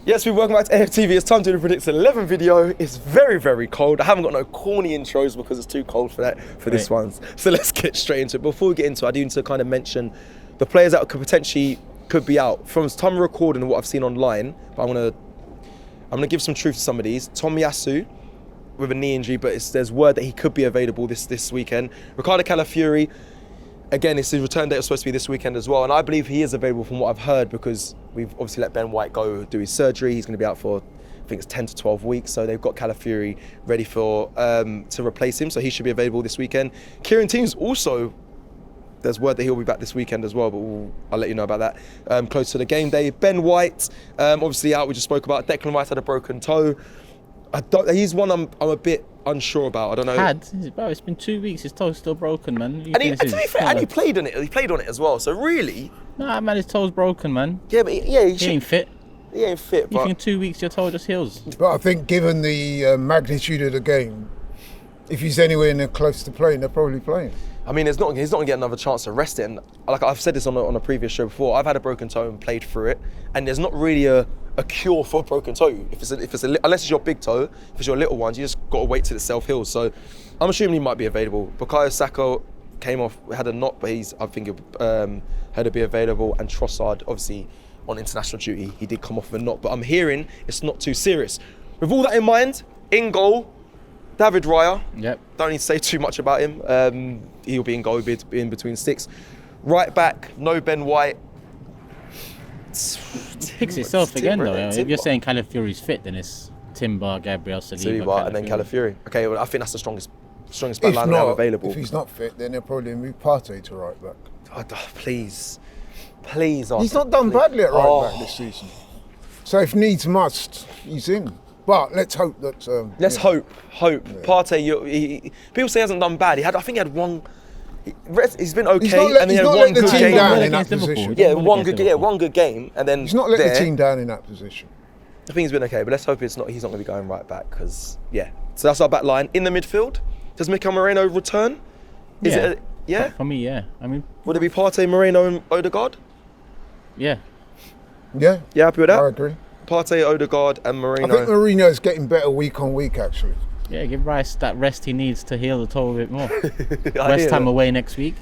Yes, we're welcome back to AFTV. It's time to do the Predicts 11 video. It's very, very cold. I haven't got no corny intros because it's too cold for this one. So let's get straight into it. Before we get into it, I do need to kind of mention the players that could be out. From the time of recording and what I've seen online, but I'm gonna give some truth to some of these. Tom Yasu with a knee injury, but there's word that he could be available this weekend. Ricardo Calafiori, again, his return date was supposed to be this weekend as well, and I believe he is available from what I've heard because we've obviously let Ben White go do his surgery. He's going to be out for, I think it's 10 to 12 weeks, so they've got Calafiori ready for to replace him, so he should be available this weekend. Kieran Teams also, there's word that he'll be back this weekend as well, but I'll let you know about that close to the game day. Ben White, obviously out, we just spoke about. Declan Rice had a broken toe. He's one I'm a bit unsure about. I don't know. Bro, it's been 2 weeks. His toe's still broken, man. And he played on it. He played on it as well. So really, nah, man, his toe's broken, man. Yeah, but he ain't fit. He ain't fit. You think in 2 weeks your toe just heals? But I think, given the magnitude of the game, if he's anywhere near close to playing, they're probably playing. I mean, he's not going to get another chance to rest it. And like I've said this on a previous show before, I've had a broken toe and played through it, and there's not really a cure for a broken toe. Unless it's your big toe, if it's your little ones, you just got to wait till it self-heals. So I'm assuming he might be available. Bukayo Saka came off, had a knock, but I think had to be available. And Trossard, obviously on international duty, he did come off of a knock, but I'm hearing it's not too serious. With all that in mind, in goal, David Raya. Yep. Don't need to say too much about him. He'll be in goal, he'll be in between sticks. Right back, no Ben White. It picks itself again, though. If you're saying Calafiori's fit, then it's Timber, Gabriel, Saliba, and then Calafiori. Okay, well, I think that's the strongest back line we have available. If he's not fit, then they'll probably move Partey to right back. Please, Arthur, he's not done badly at right back this season. So if needs must, he's in. But let's hope that. Hope. Yeah. Partey, people say he hasn't done bad. I think he had one. He's been okay, and he had one good game down in that position. Yeah, one good game, and then he's not let the team down in that position. I think he's been okay, but let's hope he's not going to be going right back because So that's our back line. In the midfield, does Mikel Merino return? For me, yeah. I mean, would it be Partey, Merino, and Odegaard? Yeah. Yeah. Yeah, happy with that? I agree. Partey, Odegaard, and Merino. I think Merino's getting better week on week, actually. Yeah, give Rice that rest he needs to heal the toe a bit more. West Ham away next week.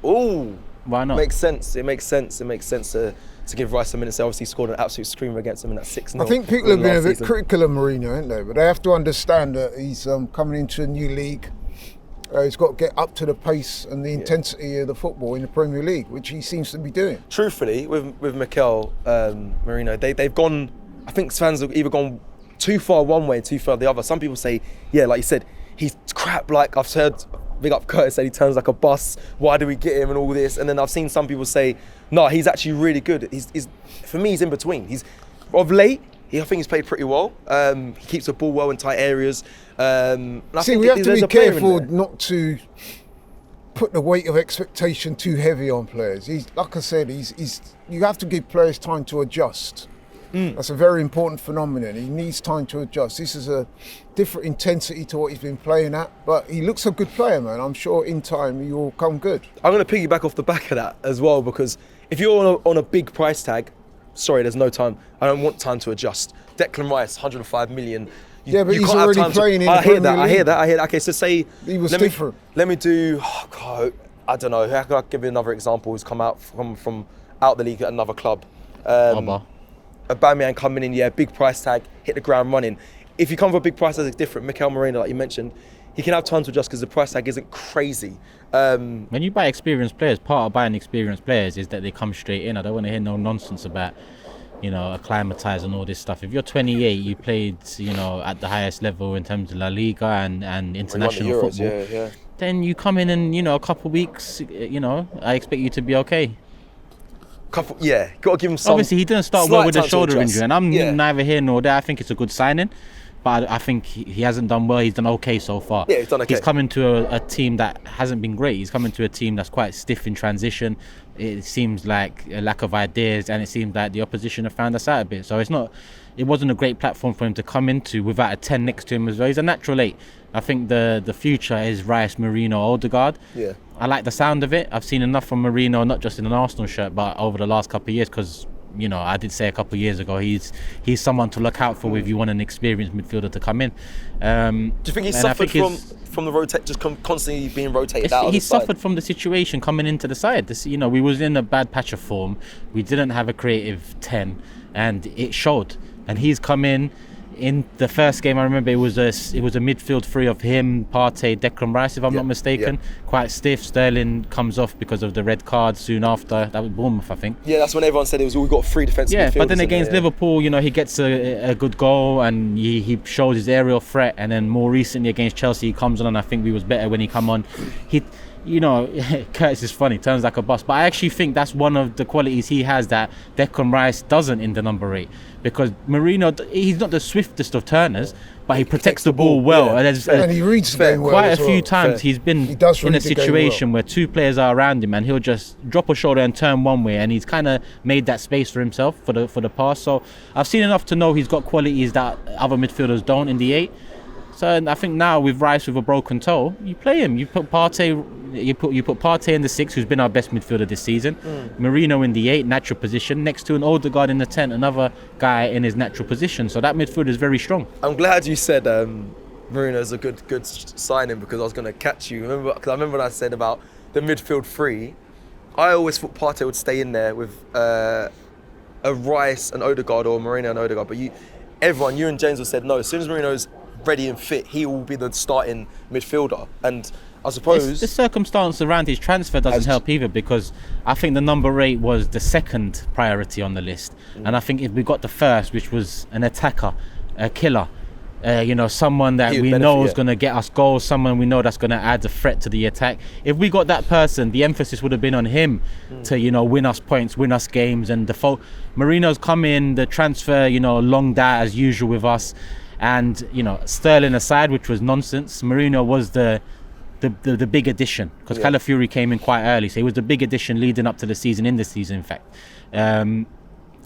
Ooh. Why not? Makes sense. It makes sense to give Rice some minutes. They obviously scored an absolute screamer against them in that 6-0. I think people have been a bit critical of Merino, haven't they? But they have to understand that he's coming into a new league. He's got to get up to the pace and the intensity of the football in the Premier League, which he seems to be doing. Truthfully, with Mikel Merino, they've gone. I think fans have either gone too far one way, too far the other. Some people say, like you said, he's crap. Like I've heard, big up Curtis said he turns like a bus. Why do we get him and all this? And then I've seen some people say, no, he's actually really good. He's for me, he's in between. He's of late. I think he's played pretty well. He keeps the ball well in tight areas. We have to be careful not to put the weight of expectation too heavy on players. Like I said, you have to give players time to adjust. That's a very important phenomenon. He needs time to adjust. This is a different intensity to what he's been playing at, but he looks a good player, man. I'm sure in time he will come good. I'm going to piggyback off the back of that as well, because if you're on a big price tag, sorry, there's no time. I don't want time to adjust. Declan Rice, 105 million. But he's already playing in the Premier League. I hear that. Okay, so say he was different. Let me do. I don't know. How can I give you another example? Who's come out from out the league at another club? Aubameyang coming in, big price tag, hit the ground running. If you come for a big price tag, it's different. Mikel Merino, like you mentioned, he can have time to adjust because the price tag isn't crazy. When you buy experienced players, part of buying experienced players is that they come straight in. I don't want to hear no nonsense about, acclimatise and all this stuff. If you're 28, you played, at the highest level in terms of La Liga and international football. Then you come in and, a couple of weeks, I expect you to be okay. Got to give him some. Obviously, he didn't start well with a shoulder injury, and I'm neither here nor there. I think it's a good signing, but I think he hasn't done well. He's done okay so far. Yeah, he's done okay. He's come into a team that hasn't been great. He's come into a team that's quite stiff in transition. It seems like a lack of ideas, and it seems like the opposition have found us out a bit. So it wasn't a great platform for him to come into without a 10 next to him as well. He's a natural 8. I think the future is Rice, Merino, Odegaard. Yeah. I like the sound of it. I've seen enough from Merino, not just in an Arsenal shirt, but over the last couple of years, because I did say a couple of years ago, he's someone to look out for if you want an experienced midfielder to come in. Do you think he suffered from the rotate, just constantly being rotated out? He suffered from the situation coming into the side. We was in a bad patch of form. We didn't have a creative 10, and it showed. And he's come in the first game. I remember it was a midfield three of him, Partey, Declan Rice, if I'm not mistaken. Quite stiff. Sterling comes off because of the red card soon after. That was Bournemouth, I think. Yeah, that's when everyone said we've got 3 defensive midfielders. But then against Liverpool, he gets a good goal and he shows his aerial threat. And then more recently against Chelsea, he comes on, and I think we was better when he come on. Curtis is funny, turns like a bus, but I actually think that's one of the qualities he has that Declan Rice doesn't in the number 8, because Merino, he's not the swiftest of turners, but he protects the ball well. And he reads the game well. Quite a few times he's been in a situation where 2 players are around him and he'll just drop a shoulder and turn one way, and he's kind of made that space for himself for the pass. So I've seen enough to know he's got qualities that other midfielders don't in the 8. So I think now with Rice with a broken toe, you play him. You put Partey in the 6, who's been our best midfielder this season. Merino in the 8, natural position, next to an Odegaard in the 10, another guy in his natural position. So that midfield is very strong. I'm glad you said Merino's a good signing, because I was going to catch you. Because I remember when I said about the midfield 3, I always thought Partey would stay in there with a Rice and Odegaard, or Merino and Odegaard. But you and James have said no. As soon as Merino's ready and fit, he will be the starting midfielder. And I suppose the circumstance around his transfer doesn't help either, because I think the number 8 was the second priority on the list, and I think if we got the first, which was an attacker, a killer, someone that we know is going to get us goals, someone we know that's going to add a threat to the attack. If we got that person, the emphasis would have been on him to win us points, win us games. And Marino's come in, the transfer, longed out as usual with us. And Sterling aside, which was nonsense, Merino was the big addition, because Calafiori came in quite early, so he was the big addition leading up to the season, in fact.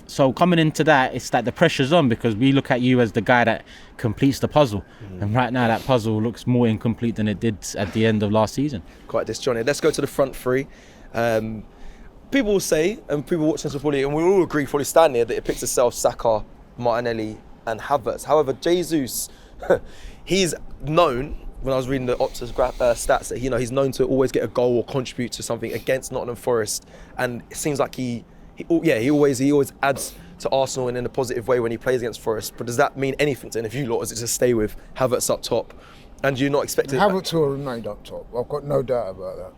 So coming into that, it's that the pressure's on, because we look at you as the guy that completes the puzzle, and right now that puzzle looks more incomplete than it did at the end of last season. Quite disjointed. Let's go to the front 3. People will say, and people watching this fully, and we all agree, fully stand here, that it picks itself Saka, Martinelli and Havertz. However, Jesus, he's known, when I was reading the Optus stats, that he's known to always get a goal or contribute to something against Nottingham Forest, and it seems like he always adds to Arsenal in a positive way when he plays against Forest. But does that mean anything to any of you lot, or is it just stay with Havertz up top, and you're not expecting Havertz will remain up top? I've got no doubt about that.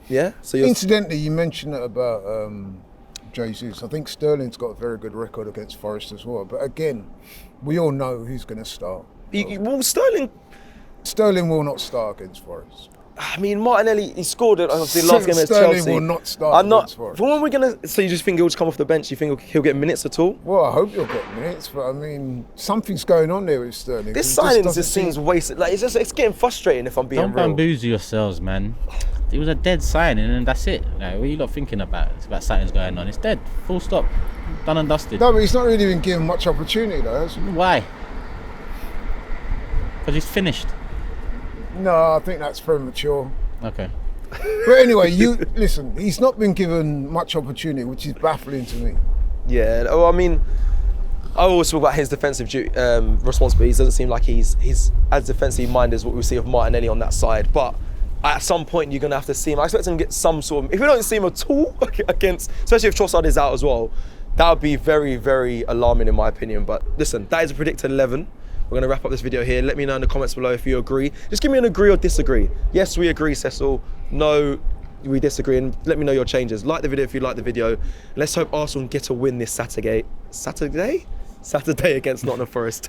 Yeah. So incidentally, you mentioned it about Jesus. I think Sterling's got a very good record against Forest as well. But again, we all know who's going to start. Sterling will not start against Forest. I mean, Martinelli, he scored it obviously last game against Chelsea. Sterling will not start against Forest. When we're gonna, so you just think he'll just come off the bench? You think he'll get minutes at all? Well, I hope he'll get minutes, but I mean, something's going on there with Sterling. This signing just seems wasted. Like it's getting frustrating, if I'm being real. Don't bamboozle yourselves, man. It was a dead signing, and that's it. Like, what are you lot thinking about? It's about something's going on. It's dead. Full stop. Done and dusted. No, but he's not really been given much opportunity, though, has he? Why? Because he's finished. No, I think that's premature. Okay. But anyway, listen, he's not been given much opportunity, which is baffling to me. Yeah, I mean, I always talk about his defensive responsibility. He doesn't seem like he's as defensively minded as what we see of Martinelli on that side. But at some point, you're going to have to see him. I expect him to get some sort of... If we don't see him at all against... Especially if Trossard is out as well, that would be very, very alarming in my opinion. But listen, that is a predicted 11. We're going to wrap up this video here. Let me know in the comments below if you agree. Just give me an agree or disagree. Yes, we agree, Cecil. No, we disagree. And let me know your changes. Like the video if you like the video. Let's hope Arsenal get a win this Saturday against Nottingham Forest.